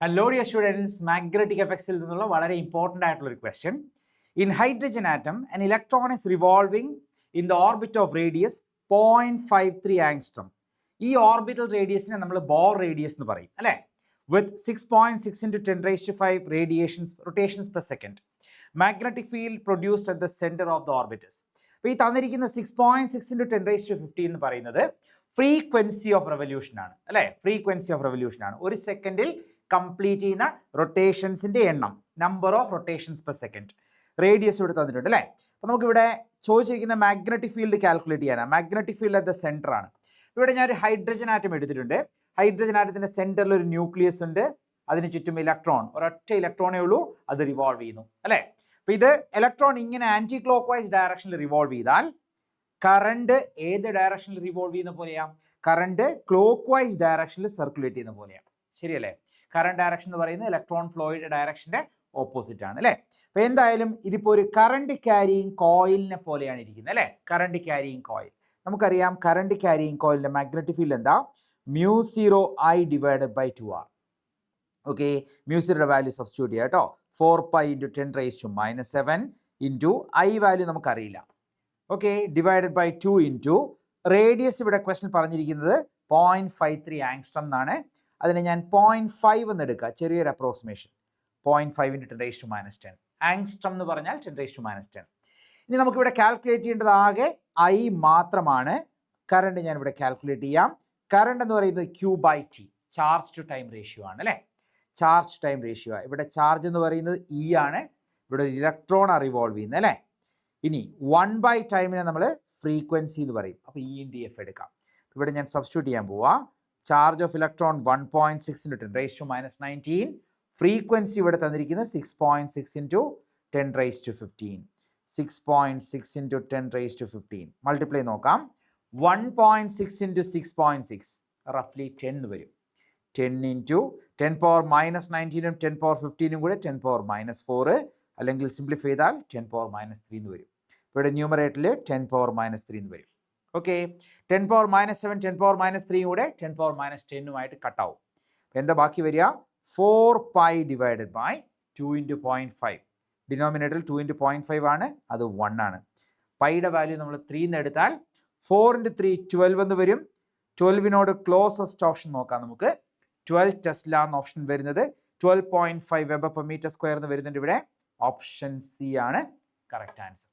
Hello dear students, magnetic effects il ninnulla valare important aayittulla oru question. In hydrogen atom, an electron is revolving in the orbit of radius 0.53 angstrom. ഈ orbital റേഡിയസിനെ നമ്മൾ bore radius എന്ന് പറയും അല്ലേ? വിത്ത് 6.6 into 10 raised to 5 rotations per second. Magnetic field produced at the center of the orbitals. അപ്പോൾ ഈ തന്നിരിക്കുന്ന 6.6 into 10 raised to 15 എന്ന് പറയുന്നത് ഫ്രീക്വൻസി ഓഫ് റെവല്യൂഷൻ ആണ് അല്ലേ? ഫ്രീക്വൻസി ഓഫ് റെവല്യൂഷൻ ആണ്. ഒരു സെക്കൻഡിൽ കംപ്ലീറ്റ് ചെയ്യുന്ന റൊട്ടേഷൻസിന്റെ എണ്ണം, number of rotations per second. Radius ഇവിടെ തന്നിട്ടുണ്ട് അല്ലേ? അപ്പോൾ നമുക്കിവിടെ ചോദിച്ചിരിക്കുന്ന മാഗ്നറ്റിക് ഫീൽഡ് കാൽക്കുലേറ്റ് ചെയ്യാനാണ്. Magnetic field at the centre ആണ്. ഇവിടെ ഞാൻ ഒരു ഹൈഡ്രജൻ ആറ്റം എടുത്തിട്ടുണ്ട്. ഹൈഡ്രജൻ ആറ്റത്തിന്റെ സെന്ററിൽ ഒരു ന്യൂക്ലിയസ് ഉണ്ട്, അതിന് ചുറ്റും ഇലക്ട്രോൺ, ഒരൊറ്റ ഇലക്ട്രോണേ ഉള്ളൂ, അത് റിവോൾവ് ചെയ്യുന്നു അല്ലേ? അപ്പൊ ഇത് ഇലക്ട്രോൺ ഇങ്ങനെ ആന്റി ക്ലോക്ക് വൈസ് ഡയറക്ഷനിൽ റിവോൾവ് ചെയ്താൽ കറണ്ട് ഏത് ഡയറക്ഷനിൽ റിവോൾവ് ചെയ്യുന്ന പോലെയാ? കറണ്ട് ക്ലോക്ക് വൈസ് ഡയറക്ഷനിൽ സർക്കുലേറ്റ് ചെയ്യുന്ന പോലെയാണ്. ശരിയല്ലേ? കറണ്ട് ഡയറക്ഷൻ എന്ന് പറയുന്നത് ഇലക്ട്രോൺ ഫ്ലോയുടെ ഡയറക്ഷന്റെ ഓപ്പോസിറ്റ് ആണ് അല്ലേ? അപ്പൊ എന്തായാലും ഇതിപ്പോ ഒരു കറണ്ട് ക്യാരിയിങ് കോയിലിനെ പോലെയാണ് ഇരിക്കുന്നത് അല്ലേ? Current carrying coil. നമുക്കറിയാം കറണ്ട് ക്യാരിയിങ് കോയിലിന്റെ മാഗ്നറ്റിക് ഫീൽഡ് എന്താ? μ0I divided by 2R. Okay, മ്യൂസിയുടെ വാല്യൂ സബ്സ്റ്റിറ്റ്യൂട്ട് ചെയ്യാം കേട്ടോ. 4π into 10 raised to -7 into I value നമുക്കറിയില്ല. Okay, divided by 2 into radius. ഇവിടെ ക്വസ്റ്റൻ പറഞ്ഞിരിക്കുന്നത് 0.53 ആങ്സ്ട്രം എന്നാണ്. അതിനെ ഞാൻ 0.5 എന്ന് എടുക്കുക, ചെറിയൊരു approximation. 0.5 into 10 raised to -10. Angstrom എന്ന് പറഞ്ഞാൽ 10 raised to -10. ഇനി നമുക്കിവിടെ കാൽക്കുലേറ്റ് ചെയ്യേണ്ടത് ആകെ I മാത്രമാണ്. കറണ്ട് ഞാൻ ഇവിടെ കാൽക്കുലേറ്റ് ചെയ്യാം. കറണ്ട് എന്ന് പറയുന്നത് Q/T, charge to time ratio ആണ് അല്ലേ? Charge time ratio. ഇവിടെ ചാർജ് എന്ന് പറയുന്നത് E ആണ്. ഇവിടെ ഒരു ഇലക്ട്രോൺ ആണ് റിവോൾവ് ചെയ്യുന്നത് അല്ലേ? ഇനി 1/ടൈമിനെ നമ്മൾ ഫ്രീക്വൻസി എന്ന് പറയും. അപ്പോൾ E/F എടുക്കാം. ഇവിടെ ഞാൻ സബ്സ്റ്റിറ്റ്യൂട്ട് ചെയ്യാൻ പോവാ. Charge of electron 1.6 into 10 raised to -19. Frequency ഇവിടെ തന്നിരിക്കുന്നത് 6.6 into 10 raised to 15. 6.6 into 10 raised to 15. Multiply നോക്കാം. 1.6 into 6.6 റഫ്ലി 10 വരും. 10 into 10 power -19 10 power 15 കൂടെ 10 power -4, അല്ലെങ്കിൽ സിംപ്ലിഫൈ ചെയ്താൽ 10 power -3 എന്ന് വരും. ഇവിടെ ന്യൂമറേറ്ററിൽ 10 power -3 എന്ന് വരും. ഓക്കെ, 10 power -7 10 power -3 കൂടെ 10 power -10 കട്ടാവും. എന്താ ബാക്കി വരിക? 4π ഡിവൈഡഡ് ബൈ 2 into 0.5. ഡിനോമിനേറ്ററിൽ 2 into 0.5 ആണ്, അത് 1 ആണ്. പൈയുടെ വാല്യൂ നമ്മൾ 3 എന്ന് എടുത്താൽ 4 into 3 12 എന്ന് വരും. 12നോട് ക്ലോസസ്റ്റ് ഓപ്ഷൻ നോക്കാം നമുക്ക്. 12 ടെസ്ല എന്ന ഓപ്ഷൻ വരുന്നത് 12.5 വെബർ പെർ മീറ്റർ സ്ക്വയർ എന്ന് വരുന്നുണ്ട്. ഇവിടെ ഓപ്ഷൻ സി ആണ് കറക്റ്റ് ആൻസർ.